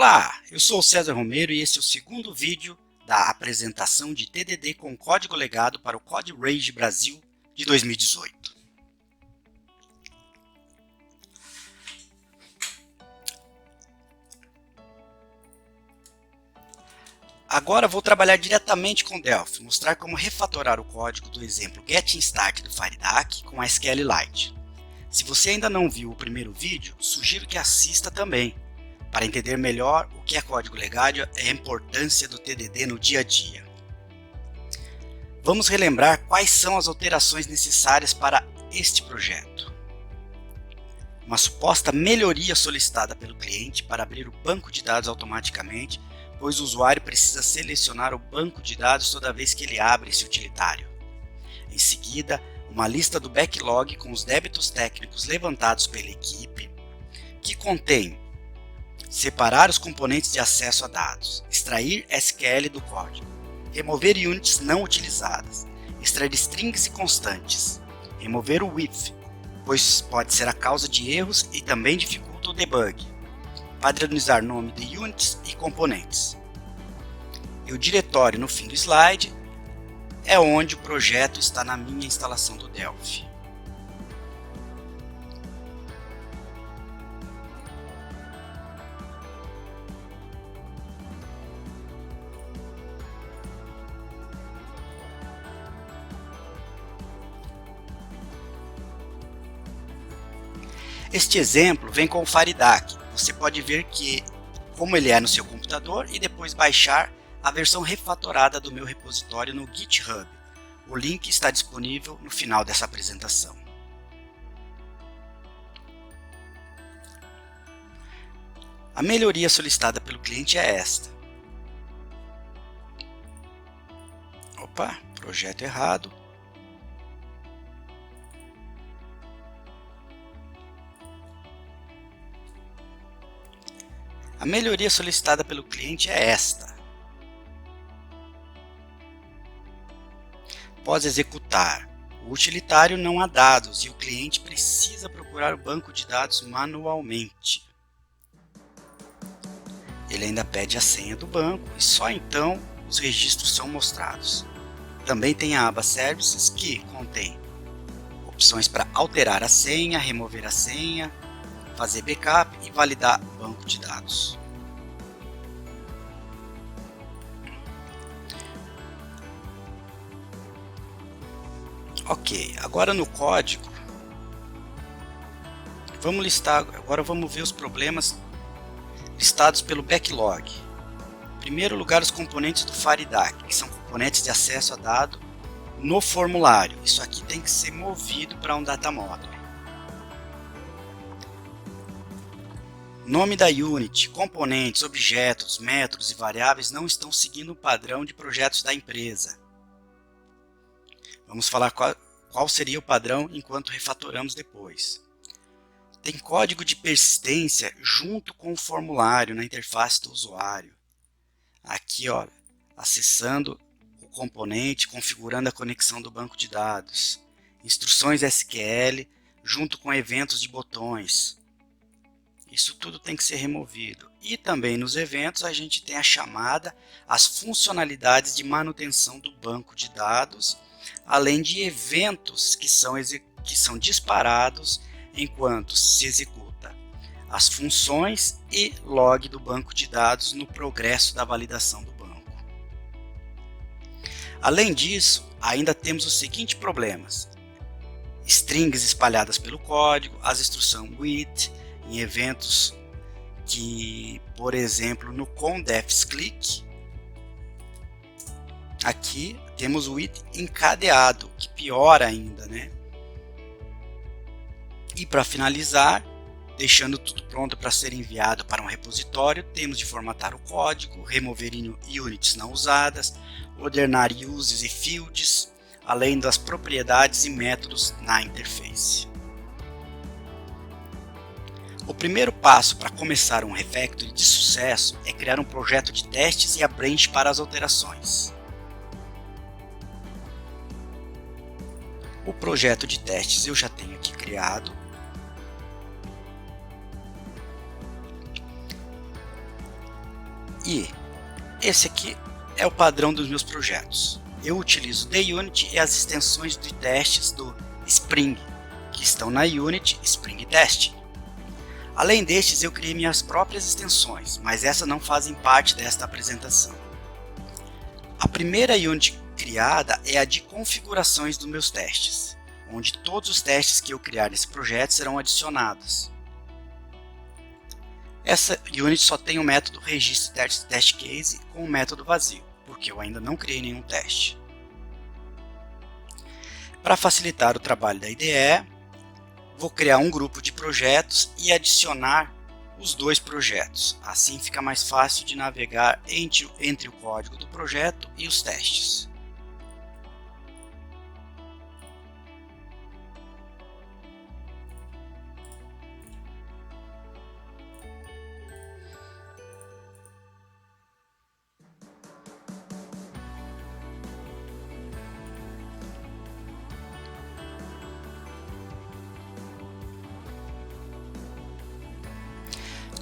Olá, eu sou o César Romero e esse é o segundo vídeo da apresentação de TDD com código legado para o Code Rage Brasil de 2018. Agora vou trabalhar diretamente com Delphi, mostrar como refatorar o código do exemplo Getting Start do FireDAC com a SQLite. Se você ainda não viu o primeiro vídeo, sugiro que assista também, para entender melhor o que é código legado e a importância do TDD no dia a dia. Vamos relembrar quais são as alterações necessárias para este projeto. Uma suposta melhoria solicitada pelo cliente para abrir o banco de dados automaticamente, pois o usuário precisa selecionar o banco de dados toda vez que ele abre esse utilitário. Em seguida, uma lista do backlog com os débitos técnicos levantados pela equipe, que contém separar os componentes de acesso a dados, extrair SQL do código, remover units não utilizadas, extrair strings e constantes, remover o if, pois pode ser a causa de erros e também dificulta o debug, padronizar nome de units e componentes. E o diretório no fim do slide é onde o projeto está na minha instalação do Delphi. Este exemplo vem com o FireDAC. Você pode ver como ele é no seu computador e depois baixar a versão refatorada do meu repositório no GitHub. O link está disponível no final dessa apresentação. A melhoria solicitada pelo cliente é esta. Opa, projeto errado. A melhoria solicitada pelo cliente é esta. Após executar o utilitário, não há dados e o cliente precisa procurar o banco de dados manualmente. Ele ainda pede a senha do banco e só então os registros são mostrados. Também tem a aba Services, que contém opções para alterar a senha, remover a senha, fazer backup e validar o banco de dados. Ok, agora no código, vamos ver os problemas listados pelo backlog. Em primeiro lugar, os componentes do FireDAC, que são componentes de acesso a dado no formulário. Isso aqui tem que ser movido para um data model. Nome da unit, componentes, objetos, métodos e variáveis não estão seguindo o padrão de projetos da empresa. Vamos falar qual seria o padrão enquanto refatoramos depois. Tem código de persistência junto com o formulário na interface do usuário. Aqui, ó, acessando o componente, configurando a conexão do banco de dados. Instruções SQL junto com eventos de botões. Isso tudo tem que ser removido. E também nos eventos a gente tem a chamada, as funcionalidades de manutenção do banco de dados, além de eventos que são disparados enquanto se executa as funções e log do banco de dados no progresso da validação do banco. Além disso, ainda temos os seguintes problemas: strings espalhadas pelo código, as instruções with, em eventos que, por exemplo, no conDefsClick, aqui temos o with encadeado, que piora ainda, né? E para finalizar, deixando tudo pronto para ser enviado para um repositório, temos de formatar o código, remover units não usadas, ordenar uses e fields, além das propriedades e métodos na interface. O primeiro passo para começar um refactoring de sucesso é criar um projeto de testes e a branch para as alterações. O projeto de testes eu já tenho aqui criado. E esse aqui é o padrão dos meus projetos. Eu utilizo o DUnit e as extensões de testes do Spring, que estão na Unity Spring Testing. Além destes, eu criei minhas próprias extensões, mas essas não fazem parte desta apresentação. A primeira Unity criada é a de configurações dos meus testes, onde todos os testes que eu criar nesse projeto serão adicionados. Essa Unity só tem o método registro test case com o método vazio, porque eu ainda não criei nenhum teste. Para facilitar o trabalho da IDE, vou criar um grupo de projetos e adicionar os dois projetos. Assim fica mais fácil de navegar entre o código do projeto e os testes.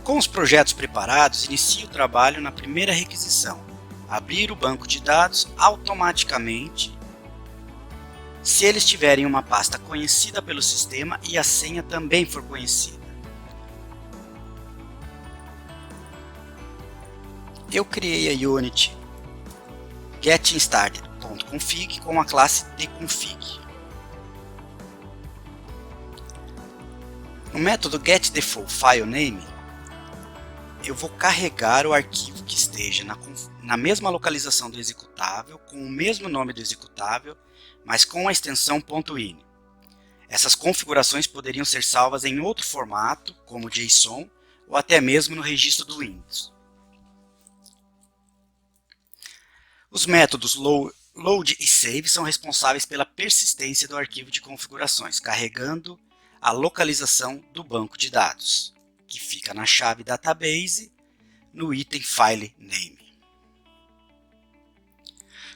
Com os projetos preparados, inicie o trabalho na primeira requisição: abrir o banco de dados automaticamente, se eles tiverem uma pasta conhecida pelo sistema e a senha também for conhecida. Eu criei a Unity getInstarted.config com a classe tconfig. No método getDefaultFileName, eu vou carregar o arquivo que esteja na mesma localização do executável, com o mesmo nome do executável, mas com a extensão .ini. Essas configurações poderiam ser salvas em outro formato, como JSON, ou até mesmo no registro do Windows. Os métodos load e save são responsáveis pela persistência do arquivo de configurações, carregando a localização do banco de dados, que fica na chave database no item file name.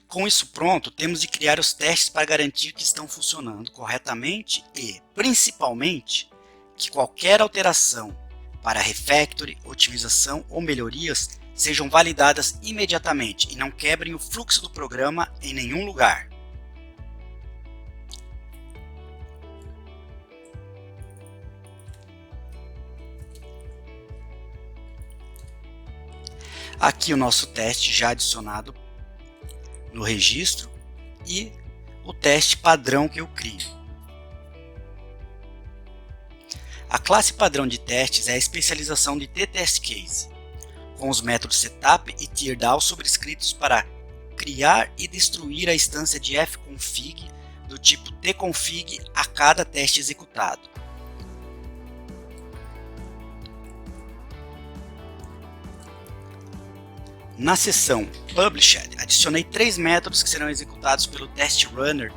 Com isso pronto, temos de criar os testes para garantir que estão funcionando corretamente e, principalmente, que qualquer alteração para refactoring, otimização ou melhorias sejam validadas imediatamente e não quebrem o fluxo do programa em nenhum lugar. Aqui o nosso teste já adicionado no registro e o teste padrão que eu crio. A classe padrão de testes é a especialização de tTestCase, com os métodos setup e teardown sobrescritos para criar e destruir a instância de fconfig do tipo tconfig a cada teste executado. Na seção Published, adicionei 3 métodos que serão executados pelo Test Runner,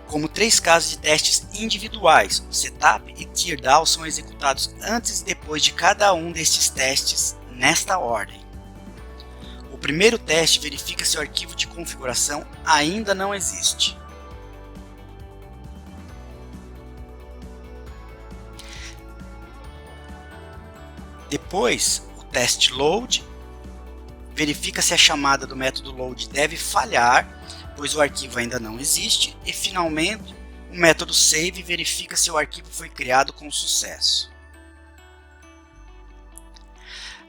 como 3 casos de testes individuais. O setup e teardown são executados antes e depois de cada um destes testes nesta ordem. O primeiro teste verifica se o arquivo de configuração ainda não existe. Depois, o teste load verifica se a chamada do método load deve falhar, pois o arquivo ainda não existe, e finalmente o método save verifica se o arquivo foi criado com sucesso.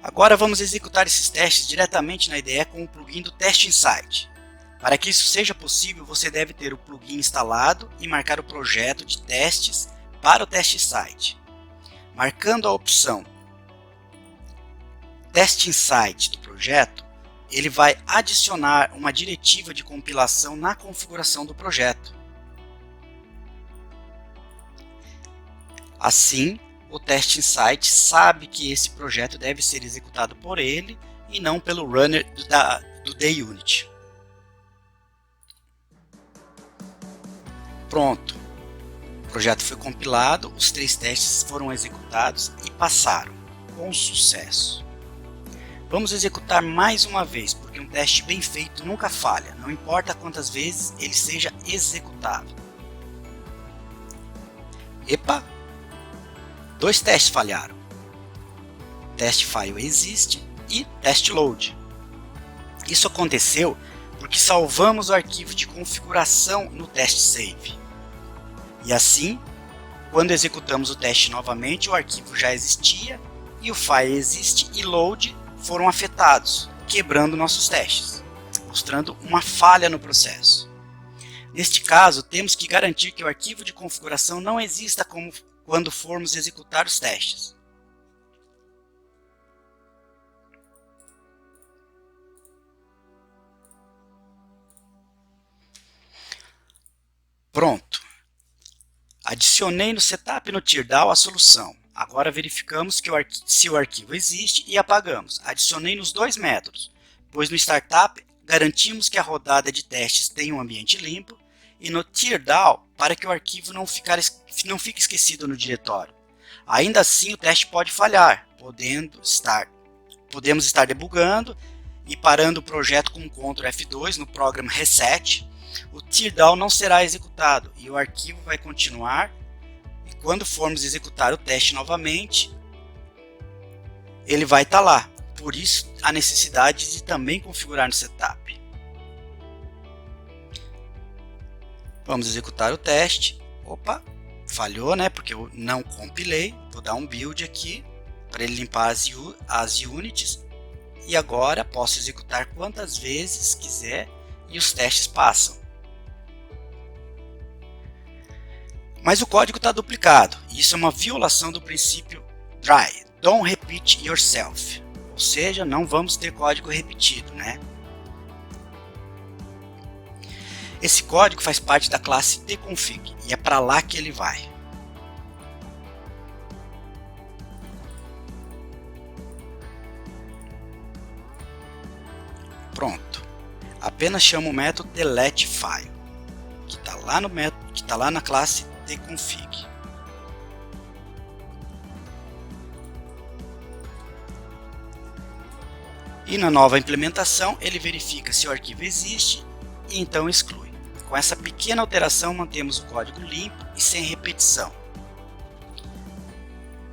Agora vamos executar esses testes diretamente na IDE com o plugin do Test Insight. Para que isso seja possível, você deve ter o plugin instalado e marcar o projeto de testes para o Test Insight. Marcando a opção Test Insight do projeto, ele vai adicionar uma diretiva de compilação na configuração do projeto. Assim, o Test Insight sabe que esse projeto deve ser executado por ele e não pelo runner do DUnit. Pronto, o projeto foi compilado, os 3 testes foram executados e passaram com sucesso. Vamos executar mais uma vez, porque um teste bem feito nunca falha, não importa quantas vezes ele seja executado. Epa! 2 testes falharam. O teste file existe e test_load. Isso aconteceu porque salvamos o arquivo de configuração no test save. E assim, quando executamos o teste novamente, o arquivo já existia e o file existe e load foram afetados, quebrando nossos testes, mostrando uma falha no processo. Neste caso, temos que garantir que o arquivo de configuração não exista quando formos executar os testes. Pronto. Adicionei no setup e no teardown a solução. Agora verificamos que se o arquivo existe e apagamos. Adicionei nos dois métodos, pois no startup garantimos que a rodada de testes tem um ambiente limpo e no teardown para que o arquivo não fique esquecido no diretório. Ainda assim, o teste pode falhar, podemos estar debugando e parando o projeto com Ctrl F2 no programa Reset. O teardown não será executado e o arquivo vai continuar, e quando formos executar o teste novamente, ele vai estar lá. Por isso, a necessidade de também configurar no setup. Vamos executar o teste. Opa, falhou, né? Porque eu não compilei. Vou dar um build aqui para ele limpar as units. E agora posso executar quantas vezes quiser e os testes passam. Mas o código está duplicado, e isso é uma violação do princípio DRY, Don't Repeat Yourself, ou seja, não vamos ter código repetido, né? Esse código faz parte da classe tconfig, e é para lá que ele vai. Pronto, apenas chamo o método deleteFile, que está lá na classe tconfig. E na nova implementação ele verifica se o arquivo existe e então exclui. Com essa pequena alteração mantemos o código limpo e sem repetição.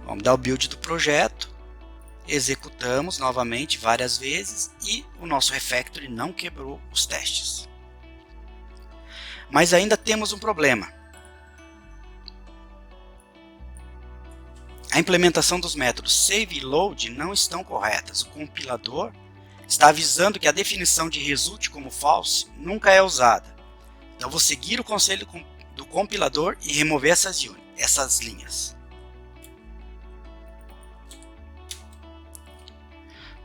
Vamos dar o build do projeto, executamos novamente várias vezes e o nosso refactory não quebrou os testes. Mas ainda temos um problema. A implementação dos métodos save e load não estão corretas. O compilador está avisando que a definição de result como false nunca é usada. Então vou seguir o conselho do compilador e remover essas linhas.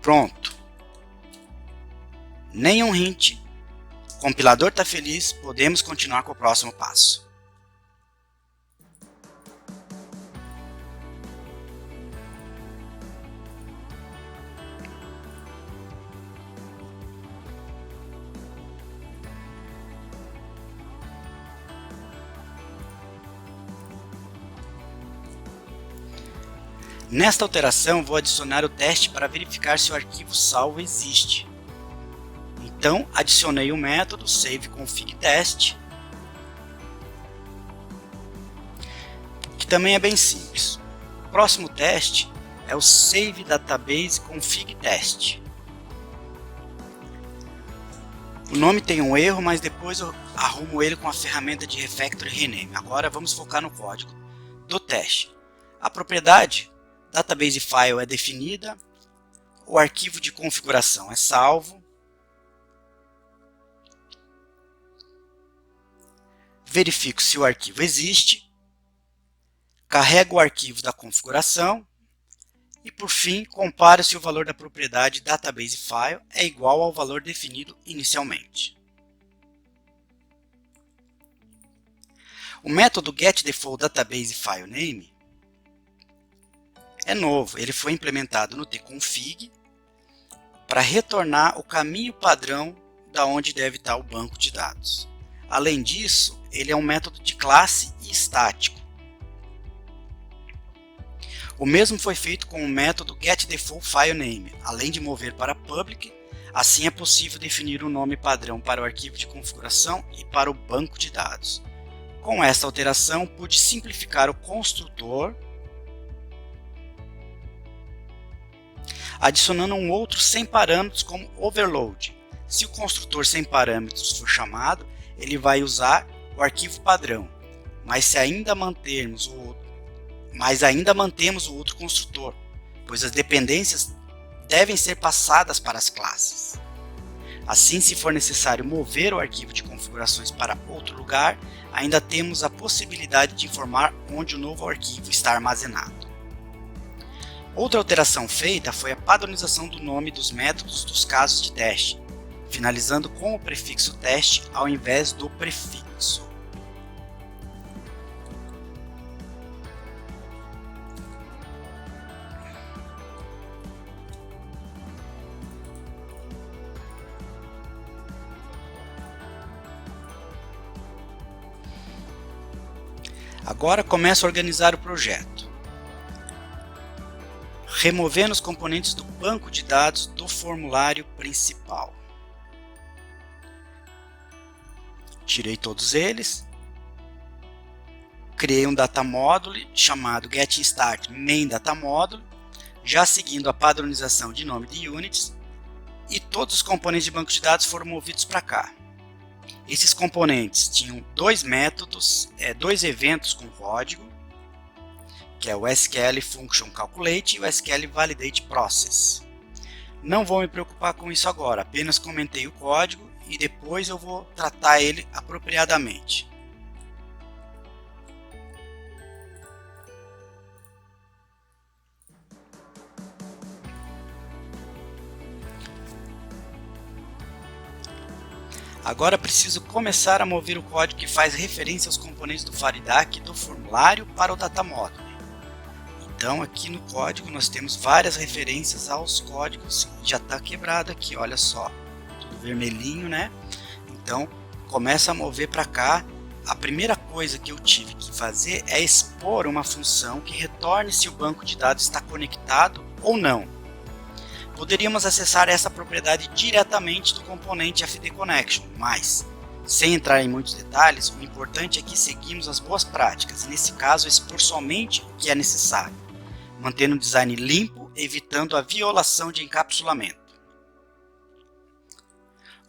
Pronto. Nenhum hint. O compilador está feliz, podemos continuar com o próximo passo. Nesta alteração, vou adicionar o teste para verificar se o arquivo salvo existe. Então, adicionei o método saveConfigTest, que também é bem simples. O próximo teste é o saveDatabaseConfigTest. O nome tem um erro, mas depois eu arrumo ele com a ferramenta de Refactory Rename. Agora vamos focar no código do teste. A propriedade Database File é definida, o arquivo de configuração é salvo, verifico se o arquivo existe, carrego o arquivo da configuração e, por fim, comparo se o valor da propriedade Database File é igual ao valor definido inicialmente. O método getDefaultDatabaseFileName é novo, ele foi implementado no tconfig para retornar o caminho padrão da onde deve estar o banco de dados. Além disso, ele é um método de classe e estático. O mesmo foi feito com o método getDefaultFileName. Além de mover para public, assim é possível definir um nome padrão para o arquivo de configuração e para o banco de dados. Com esta alteração, pude simplificar o construtor. adicionando um outro sem parâmetros como overload. Se o construtor sem parâmetros for chamado, ele vai usar o arquivo padrão, mas ainda mantemos o outro construtor, pois as dependências devem ser passadas para as classes. Assim, se for necessário mover o arquivo de configurações para outro lugar, ainda temos a possibilidade de informar onde o novo arquivo está armazenado. Outra alteração feita foi a padronização do nome dos métodos dos casos de teste, finalizando com o prefixo teste ao invés do prefixo. Agora começo a organizar o projeto, removendo os componentes do banco de dados do formulário principal. Tirei todos eles, criei um data module chamado getInStart main data module, já seguindo a padronização de nome de units, e todos os componentes de banco de dados foram movidos para cá. Esses componentes tinham dois métodos, dois eventos com código, que é o SQL Function Calculate e o SQL Validate Process. Não vou me preocupar com isso agora, apenas comentei o código e depois eu vou tratar ele apropriadamente. Agora preciso começar a mover o código que faz referência aos componentes do FARIDAC do formulário para o data module. Então aqui no código nós temos várias referências aos códigos, já está quebrado aqui, olha só, tudo vermelhinho, né? Então começa a mover para cá. A primeira coisa que eu tive que fazer é expor uma função que retorne se o banco de dados está conectado ou não. Poderíamos acessar essa propriedade diretamente do componente FD Connection, mas, sem entrar em muitos detalhes, o importante é que seguimos as boas práticas, e nesse caso expor somente o que é necessário, mantendo o design limpo, evitando a violação de encapsulamento.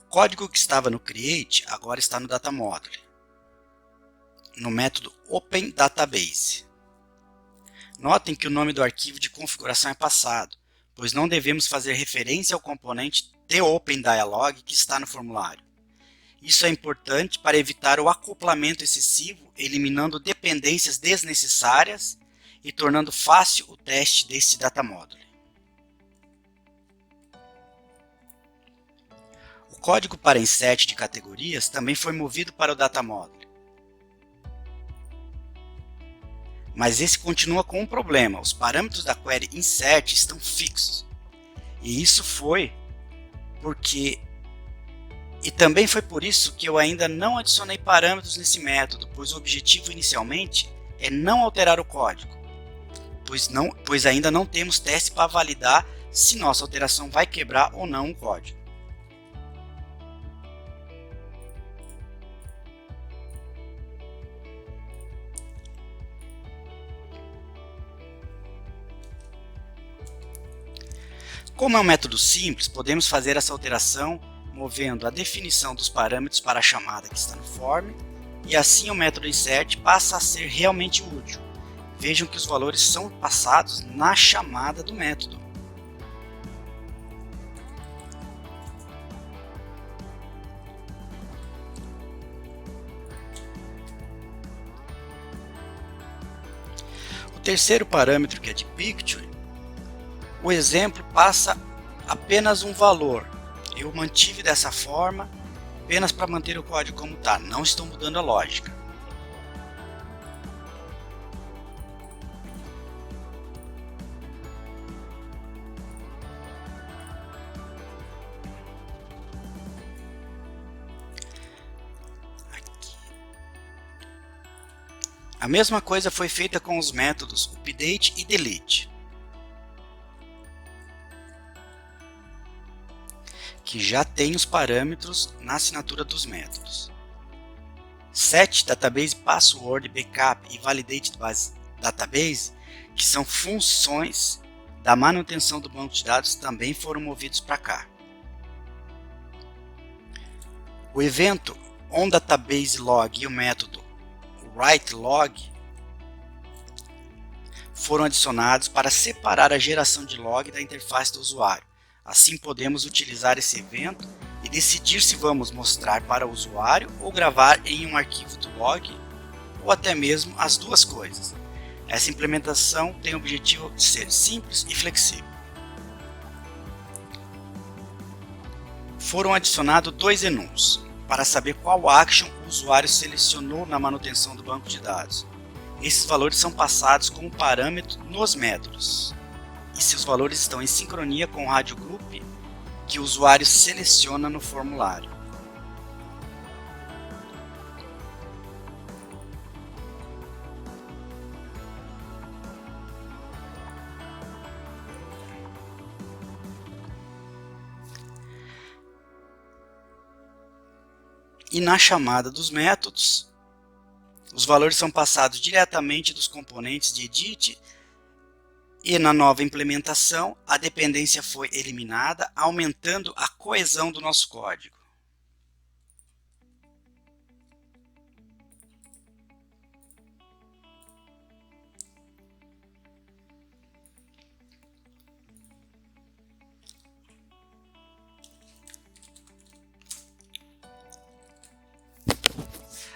O código que estava no Create agora está no Data Module, no método OpenDatabase. Notem que o nome do arquivo de configuração é passado, pois não devemos fazer referência ao componente TOpenDialog que está no formulário. Isso é importante para evitar o acoplamento excessivo, eliminando dependências desnecessárias e tornando fácil o teste desse data module. O código para insert de categorias também foi movido para o data module. Mas esse continua com um problema, os parâmetros da query insert estão fixos. E isso foi porque... E também foi por isso que eu ainda não adicionei parâmetros nesse método, pois o objetivo inicialmente é não alterar o código, pois ainda não temos teste para validar se nossa alteração vai quebrar ou não o código. Como é um método simples, podemos fazer essa alteração movendo a definição dos parâmetros para a chamada que está no form, e assim o método insert passa a ser realmente útil. Vejam que os valores são passados na chamada do método. O terceiro parâmetro, que é de picture, o exemplo passa apenas um valor. Eu mantive dessa forma, apenas para manter o código como está, não estou mudando a lógica. Aqui. A mesma coisa foi feita com os métodos update e delete, que já tem os parâmetros na assinatura dos métodos. Set Database Password Backup e Validate Database, que são funções da manutenção do banco de dados também foram movidos para cá. O evento onDatabaseLog e o método WriteLog foram adicionados para separar a geração de log da interface do usuário. Assim podemos utilizar esse evento e decidir se vamos mostrar para o usuário ou gravar em um arquivo do log, ou até mesmo as duas coisas. Essa implementação tem o objetivo de ser simples e flexível. Foram adicionados dois enums para saber qual action o usuário selecionou na manutenção do banco de dados. Esses valores são passados como parâmetro nos métodos, e se os valores estão em sincronia com o radio group que o usuário seleciona no formulário. E na chamada dos métodos, os valores são passados diretamente dos componentes de edit, e na nova implementação a dependência foi eliminada, aumentando a coesão do nosso código.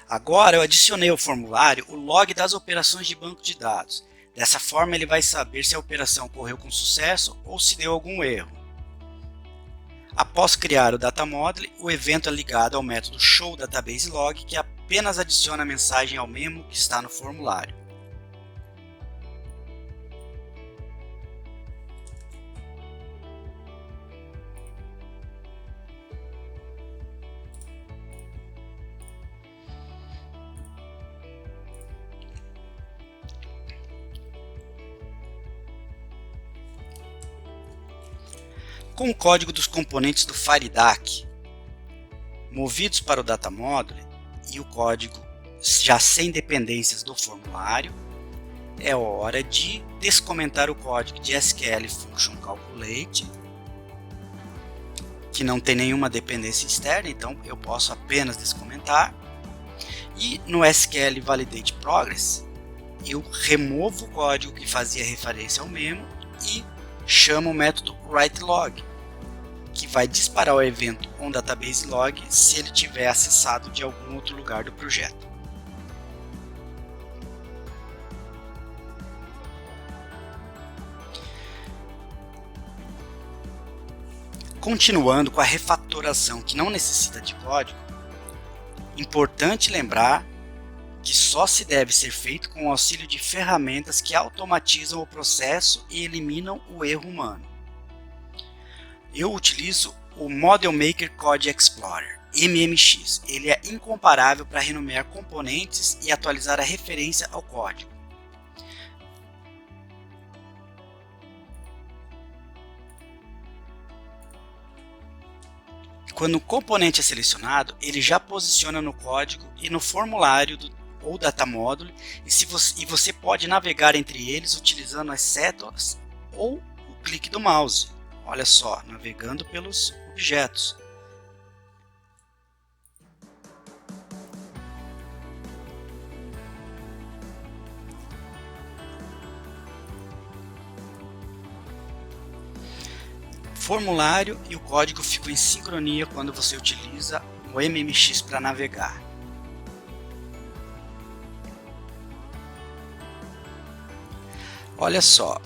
Agora eu adicionei ao formulário o log das operações de banco de dados. Dessa forma ele vai saber se a operação ocorreu com sucesso ou se deu algum erro. Após criar o Data Model, o evento é ligado ao método showDatabaseLog, que apenas adiciona a mensagem ao memo que está no formulário. Com o código dos componentes do FireDAC movidos para o Data Model e o código já sem dependências do formulário, é hora de descomentar o código de SQL Function Calculate, que não tem nenhuma dependência externa, então eu posso apenas descomentar. E no SQL Validate Progress, eu removo o código que fazia referência ao memo e chamo o método WriteLog, que vai disparar o evento onDatabaseLog se ele tiver acessado de algum outro lugar do projeto. Continuando com a refatoração que não necessita de código, importante lembrar que só se deve ser feito com o auxílio de ferramentas que automatizam o processo e eliminam o erro humano. Eu utilizo o Model Maker Code Explorer, MMX. Ele é incomparável para renomear componentes e atualizar a referência ao código. Quando o componente é selecionado, ele já posiciona no código e no formulário ou Data Model, e você pode navegar entre eles utilizando as setas ou o clique do mouse. Olha só, navegando pelos objetos. Formulário e o código ficam em sincronia quando você utiliza o MMX para navegar. Olha só,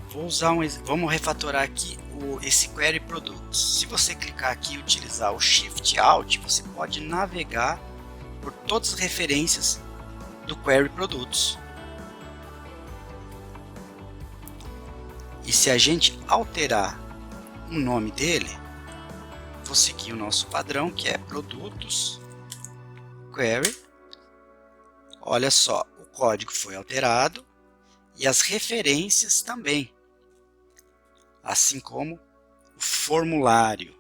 vamos refatorar aqui esse Query Products. Se você clicar aqui e utilizar o Shift Alt, você pode navegar por todas as referências do Query Products. E se a gente alterar o nome dele, vou seguir o nosso padrão, que é Produtos Query. Olha só, o código foi alterado e as referências também, assim como o formulário.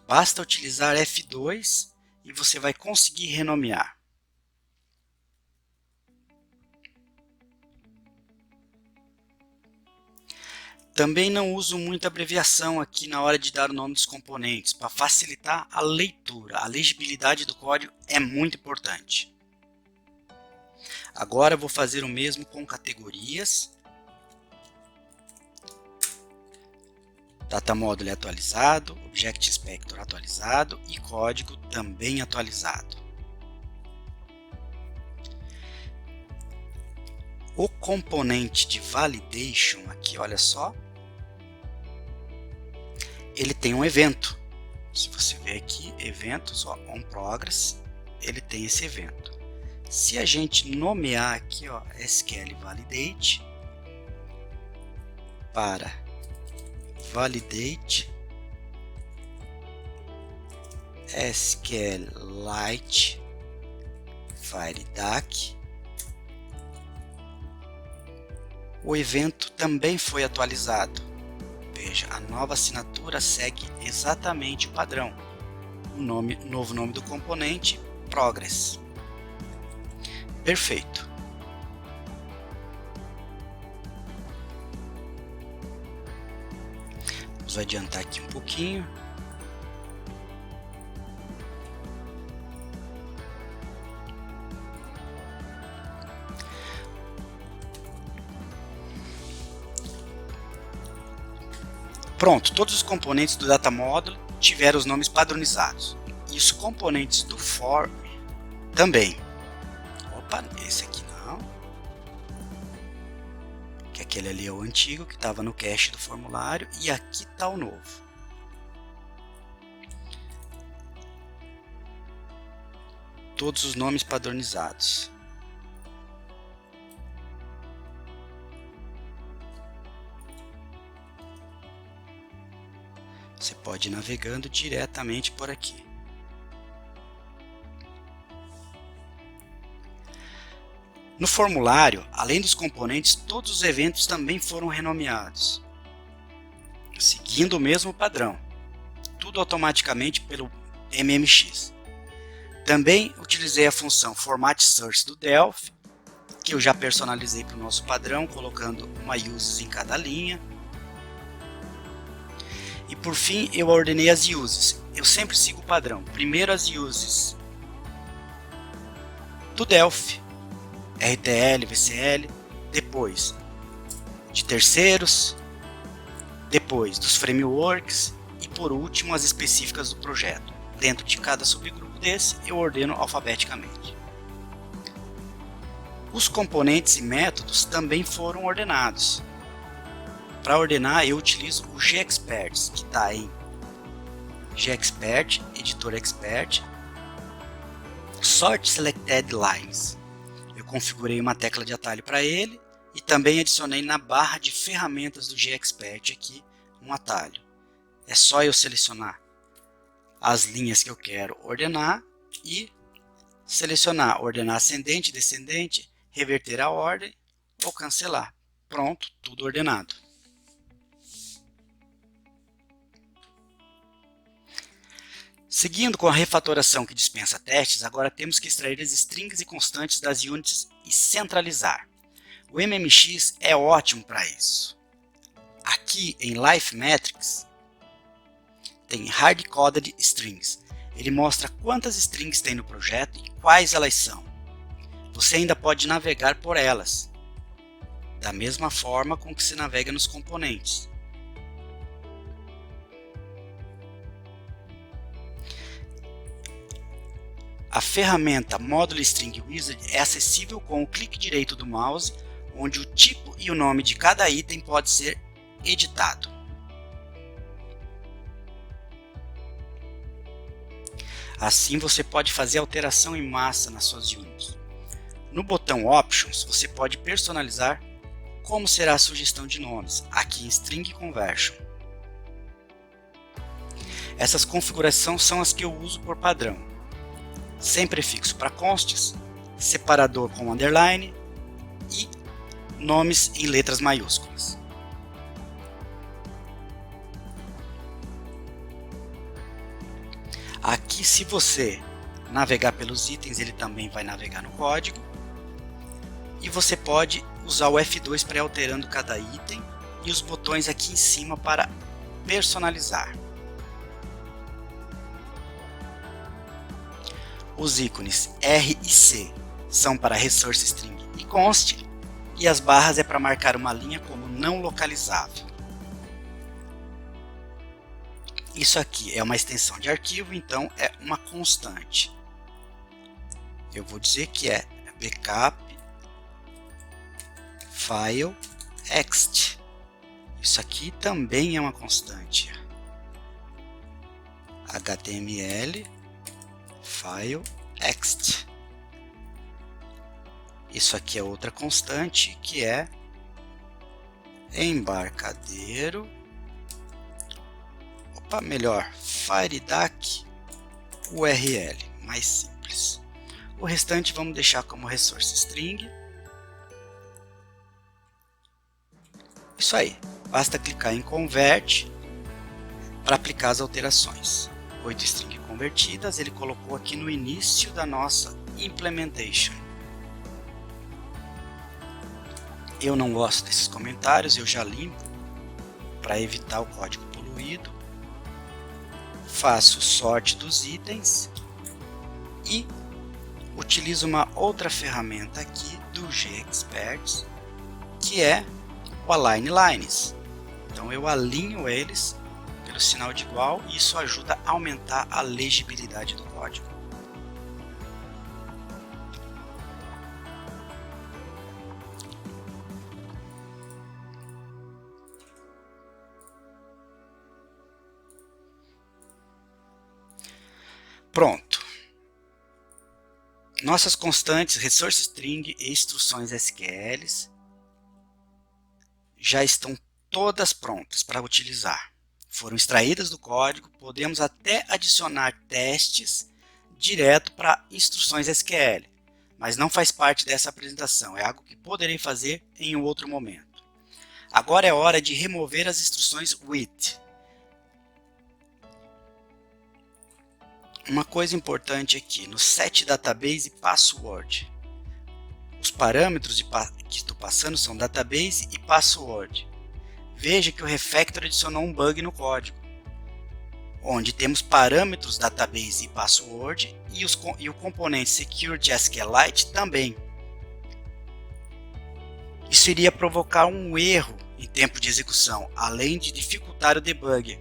Basta utilizar F2 e você vai conseguir renomear. Também não uso muita abreviação aqui na hora de dar o nome dos componentes, para facilitar a leitura. A legibilidade do código é muito importante. Agora eu vou fazer o mesmo com categorias. Data Module atualizado, Object Inspector atualizado e código também atualizado. O componente de Validation aqui, olha só, ele tem um evento. Se você ver aqui, eventos, ó, onProgress, ele tem esse evento. Se a gente nomear aqui, ó, SQL Validate para Validate SQLite FireDAC, o evento também foi atualizado. Veja, a nova assinatura segue exatamente o padrão. O novo nome do componente, Progress. Perfeito. Vamos adiantar aqui um pouquinho. Pronto, todos os componentes do Data Module tiveram os nomes padronizados. E os componentes do For também. Opa, esse aqui não. Que aquele ali é o antigo, que estava no cache do formulário. E aqui está o novo. Todos os nomes padronizados. Você pode ir navegando diretamente por aqui. No formulário, além dos componentes, todos os eventos também foram renomeados, seguindo o mesmo padrão, tudo automaticamente pelo MMX. Também utilizei a função FormatSearch do Delphi, que eu já personalizei para o nosso padrão, colocando uma uses em cada linha. E por fim, eu ordenei as uses. Eu sempre sigo o padrão. Primeiro as uses do Delphi, RTL, VCL, depois de terceiros, depois dos frameworks e por último as específicas do projeto. Dentro de cada subgrupo desse, eu ordeno alfabeticamente. Os componentes e métodos também foram ordenados. Para ordenar, eu utilizo o GExperts, que está em GExpert, Editor Expert, Sort Selected Lines. Eu configurei uma tecla de atalho para ele e também adicionei na barra de ferramentas do GExpert aqui um atalho. É só eu selecionar as linhas que eu quero ordenar e selecionar ordenar ascendente, descendente, reverter a ordem ou cancelar. Pronto, tudo ordenado. Seguindo com a refatoração que dispensa testes, agora temos que extrair as strings e constantes das units e centralizar. O MMX é ótimo para isso. Aqui em Life Metrics tem Hard-Coded Strings. Ele mostra quantas strings tem no projeto e quais elas são. Você ainda pode navegar por elas, da mesma forma com que se navega nos componentes. A ferramenta Module String Wizard é acessível com o clique direito do mouse, onde o tipo e o nome de cada item pode ser editado. Assim você pode fazer alteração em massa nas suas units. No botão Options, você pode personalizar como será a sugestão de nomes, aqui em String Conversion. Essas configurações são as que eu uso por padrão. Sem prefixo para consts, separador com underline e nomes em letras maiúsculas. Aqui, se você navegar pelos itens, ele também vai navegar no código. E você pode usar o F2 para ir alterando cada item e os botões aqui em cima para personalizar. Os ícones R e C são para Resource String e Const, e as barras é para marcar uma linha como não localizável. Isso aqui é uma extensão de arquivo, então é uma constante. Eu vou dizer que é backup file ext. Isso aqui também é uma constante. HTML file ext. Isso aqui é outra constante, que é embarcadeiro. Melhor, FireDAC URL, mais simples. O restante vamos deixar como Resource String. Isso aí, basta clicar em Convert para aplicar as alterações. 8 strings convertidas, ele colocou aqui no início da nossa implementation. Eu não gosto desses comentários, eu já limpo para evitar o código poluído. Faço sorte dos itens e utilizo uma outra ferramenta aqui do GExperts, que é o Align Lines. Então eu alinho eles pelo sinal de igual e isso ajuda a aumentar a legibilidade do código. Pronto. Nossas constantes Resource String e instruções SQL já estão todas prontas para utilizar. Foram extraídas do código, podemos até adicionar testes direto para instruções SQL, mas não faz parte dessa apresentação, é algo que poderei fazer em um outro momento. Agora é hora de remover as instruções with. Uma coisa importante aqui, no set database e password. Os parâmetros que estou passando são database e password. Veja que o refactor adicionou um bug no código, onde temos parâmetros database e password e o componente secure.jQueryLite também. Isso iria provocar um erro em tempo de execução, além de dificultar o debug,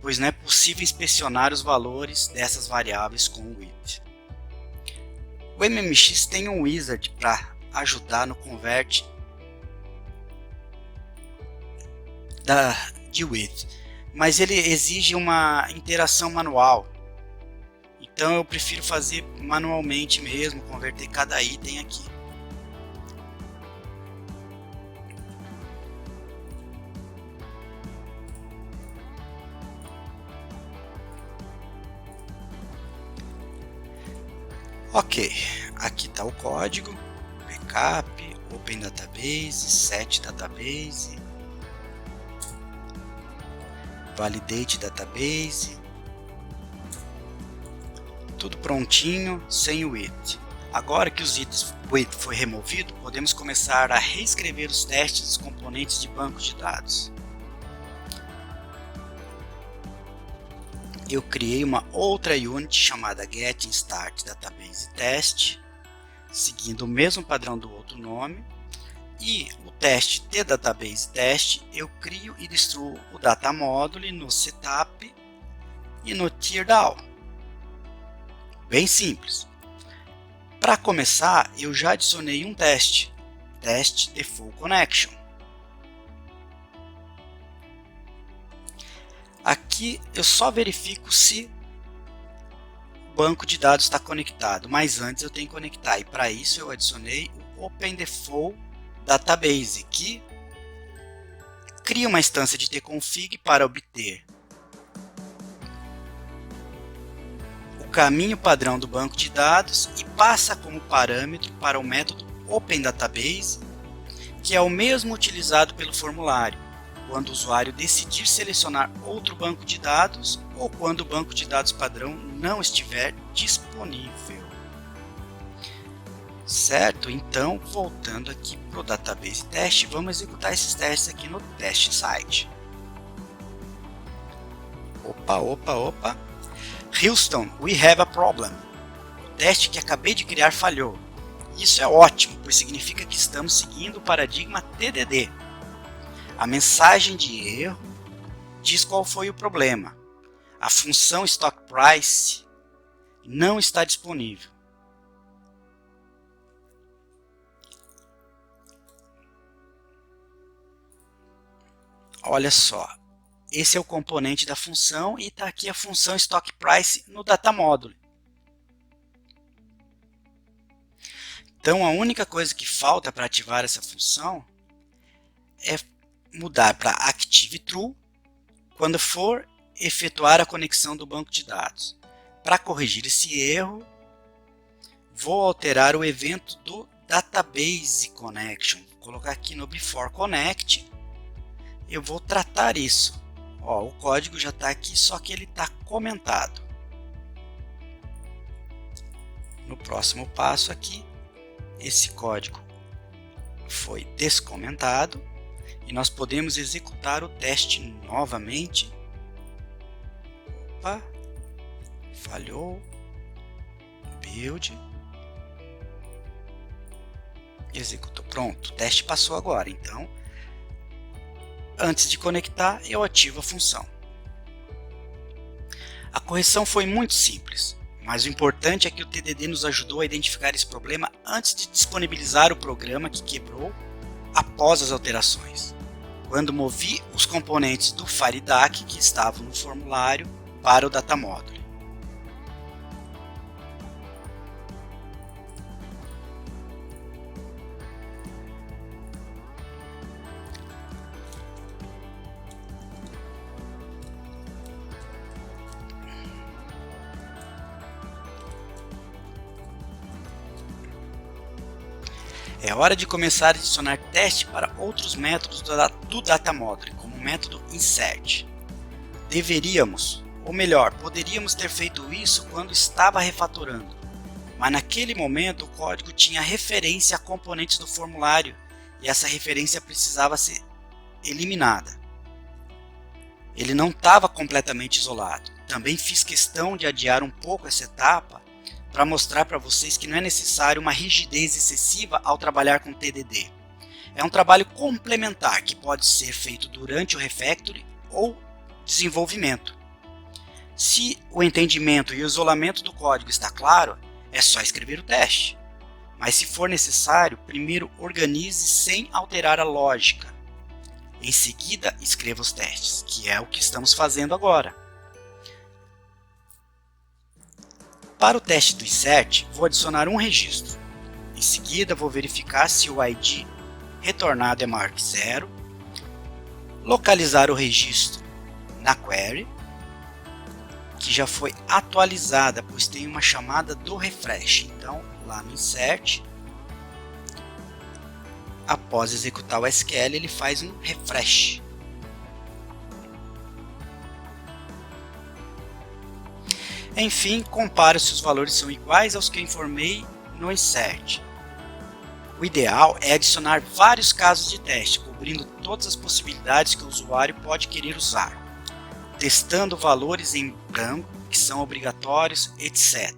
pois não é possível inspecionar os valores dessas variáveis com o with. O MMX tem um wizard para ajudar no convert de with, mas ele exige uma interação manual. Então eu prefiro fazer manualmente mesmo, converter cada item aqui. Ok, aqui está o código, backup, open database, set database, validate database, tudo prontinho, sem o with. Agora que os itens with foi removido, podemos começar a reescrever os testes dos componentes de banco de dados. Eu criei uma outra unit chamada getInStartDatabaseTest, seguindo o mesmo padrão do outro nome, e o teste tDatabaseTest eu crio e destruo o data module no setup e no teardown. Bem simples. Para começar, eu já adicionei um teste default connection. Aqui eu só verifico se o banco de dados está conectado, mas antes eu tenho que conectar, e para isso eu adicionei o OpenDefault Database, que cria uma instância de tconfig para obter o caminho padrão do banco de dados e passa como parâmetro para o método OpenDatabase, que é o mesmo utilizado pelo formulário, quando o usuário decidir selecionar outro banco de dados ou quando o banco de dados padrão não estiver disponível. Certo? Então, voltando aqui para o database teste, vamos executar esses testes aqui no teste site. Opa! Houston, we have a problem. O teste que acabei de criar falhou. Isso é ótimo, pois significa que estamos seguindo o paradigma TDD. A mensagem de erro diz qual foi o problema. A função StockPrice não está disponível. Olha só, esse é o componente da função e está aqui a função StockPrice no DataModule. Então a única coisa que falta para ativar essa função é mudar para ActiveTrue quando for efetuar a conexão do banco de dados. Para corrigir esse erro, vou alterar o evento do Database Connection. Vou colocar aqui no Before Connect. Eu vou tratar isso. Ó, o código já está aqui, só que ele está comentado. No próximo passo aqui, esse código foi descomentado e nós podemos executar o teste novamente. Opa, falhou. Build. Executou. Pronto, o teste passou agora. Então, antes de conectar, eu ativo a função. A correção foi muito simples, mas o importante é que o TDD nos ajudou a identificar esse problema antes de disponibilizar o programa que quebrou após as alterações, quando movi os componentes do FireDAC que estavam no formulário para o DataModule. É hora de começar a adicionar teste para outros métodos do DataModule, como o método insert. Deveríamos, ou melhor, poderíamos ter feito isso quando estava refatorando, mas naquele momento o código tinha referência a componentes do formulário e essa referência precisava ser eliminada. Ele não estava completamente isolado. Também fiz questão de adiar um pouco essa etapa para mostrar para vocês que não é necessário uma rigidez excessiva ao trabalhar com TDD. É um trabalho complementar que pode ser feito durante o refactoring ou desenvolvimento. Se o entendimento e o isolamento do código está claro, é só escrever o teste. Mas se for necessário, primeiro organize sem alterar a lógica. Em seguida, escreva os testes, que é o que estamos fazendo agora. Para o teste do insert, vou adicionar um registro. Em seguida, vou verificar se o ID retornado é maior que 0, localizar o registro na query, que já foi atualizada, pois tem uma chamada do refresh. Então, lá no insert, após executar o SQL, ele faz um refresh. Enfim, comparo se os valores são iguais aos que eu informei no insert. O ideal é adicionar vários casos de teste, cobrindo todas as possibilidades que o usuário pode querer usar, testando valores em branco, que são obrigatórios, etc.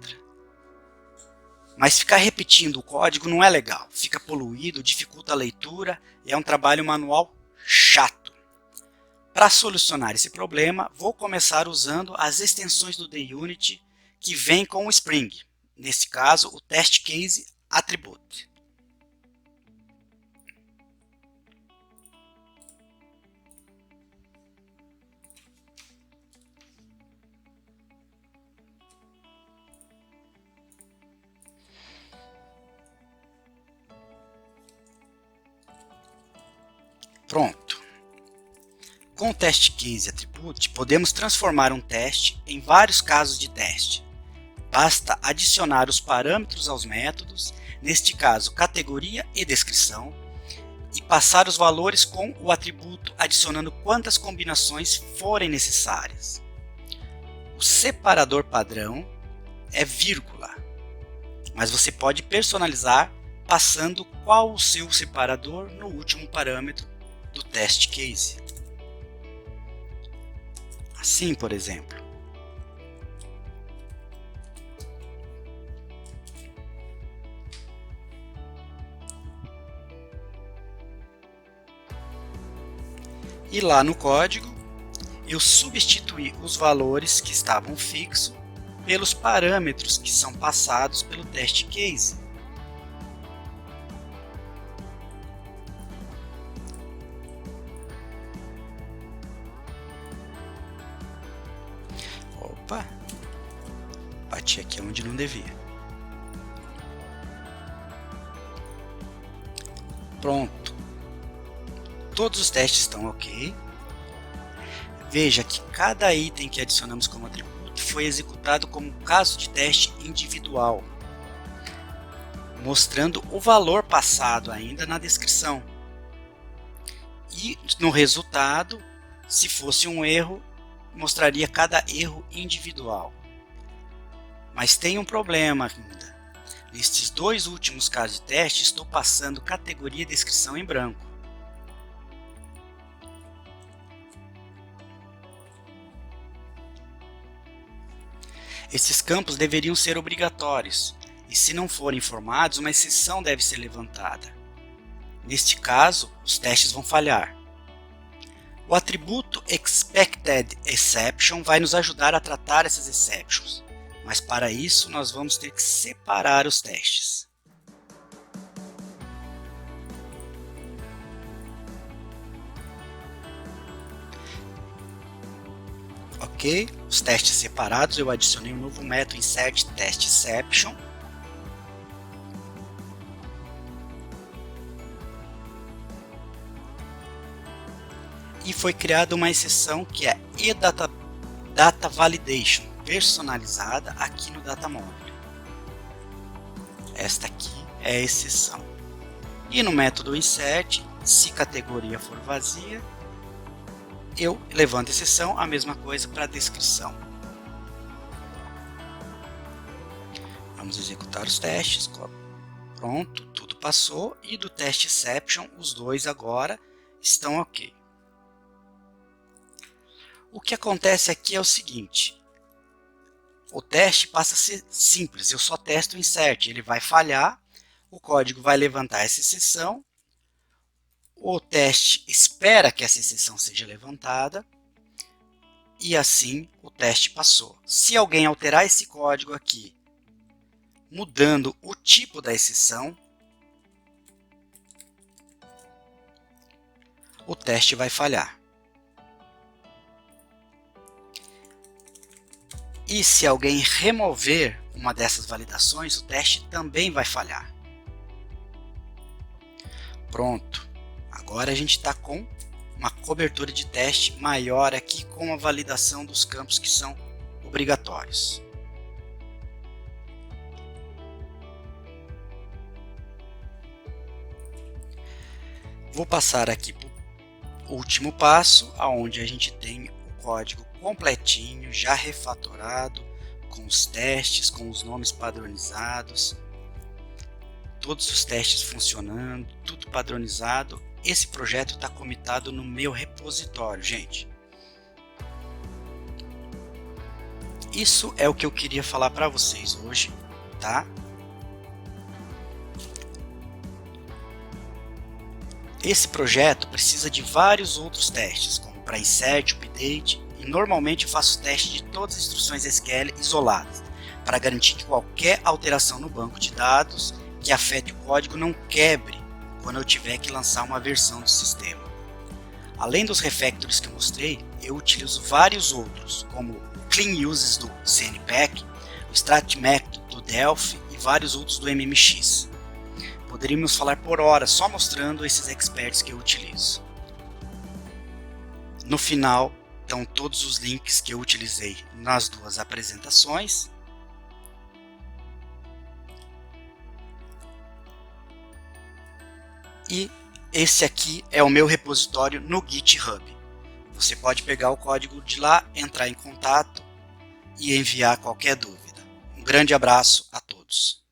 Mas ficar repetindo o código não é legal, fica poluído, dificulta a leitura e é um trabalho manual chato. Para solucionar esse problema, vou começar usando as extensões do JUnit que vem com o Spring, nesse caso o Test Case Attribute. Pronto. Com o Test Case Attribute, podemos transformar um teste em vários casos de teste. Basta adicionar os parâmetros aos métodos, neste caso categoria e descrição, e passar os valores com o atributo, adicionando quantas combinações forem necessárias. O separador padrão é vírgula, mas você pode personalizar passando qual o seu separador no último parâmetro do test case. Assim, por exemplo. E lá no código, eu substituí os valores que estavam fixos pelos parâmetros que são passados pelo test case. Opa, bati aqui onde não devia. Pronto. Todos os testes estão ok. Veja que cada item que adicionamos como atributo foi executado como caso de teste individual, mostrando o valor passado ainda na descrição. E no resultado, se fosse um erro, mostraria cada erro individual. Mas tem um problema ainda. Nestes dois últimos casos de teste, estou passando categoria e descrição em branco. Esses campos deveriam ser obrigatórios, e se não forem informados, uma exceção deve ser levantada. Neste caso, os testes vão falhar. O atributo ExpectedException vai nos ajudar a tratar essas exceptions, mas para isso nós vamos ter que separar os testes. Ok, os testes separados, eu adicionei um novo método insertTestException. E foi criada uma exceção que é eDataValidation, personalizada aqui no DataModule. Esta aqui é a exceção. E no método insert, se categoria for vazia, eu levanto a exceção, a mesma coisa para a descrição. Vamos executar os testes. Pronto, tudo passou. E do teste exception, os dois agora estão ok. O que acontece aqui é o seguinte. O teste passa a ser simples. Eu só testo o insert. Ele vai falhar. O código vai levantar essa exceção. O teste espera que essa exceção seja levantada e assim o teste passou. Se alguém alterar esse código aqui, mudando o tipo da exceção, o teste vai falhar. E se alguém remover uma dessas validações, o teste também vai falhar. Pronto. Agora a gente está com uma cobertura de teste maior aqui com a validação dos campos que são obrigatórios. Vou passar aqui para o último passo, onde a gente tem o código completinho, já refatorado, com os testes, com os nomes padronizados, todos os testes funcionando, tudo padronizado. Esse projeto está comitado no meu repositório, gente. Isso é o que eu queria falar para vocês hoje, tá? Esse projeto precisa de vários outros testes, como para insert, update, e normalmente eu faço teste de todas as instruções SQL isoladas, para garantir que qualquer alteração no banco de dados que afete o código não quebre quando eu tiver que lançar uma versão do sistema. Além dos refactors que eu mostrei, eu utilizo vários outros, como o Clean Uses do CNPack, o StratMac do Delphi e vários outros do MMX. Poderíamos falar por horas só mostrando esses experts que eu utilizo. No final estão todos os links que eu utilizei nas duas apresentações. E esse aqui é o meu repositório no GitHub. Você pode pegar o código de lá, entrar em contato e enviar qualquer dúvida. Um grande abraço a todos.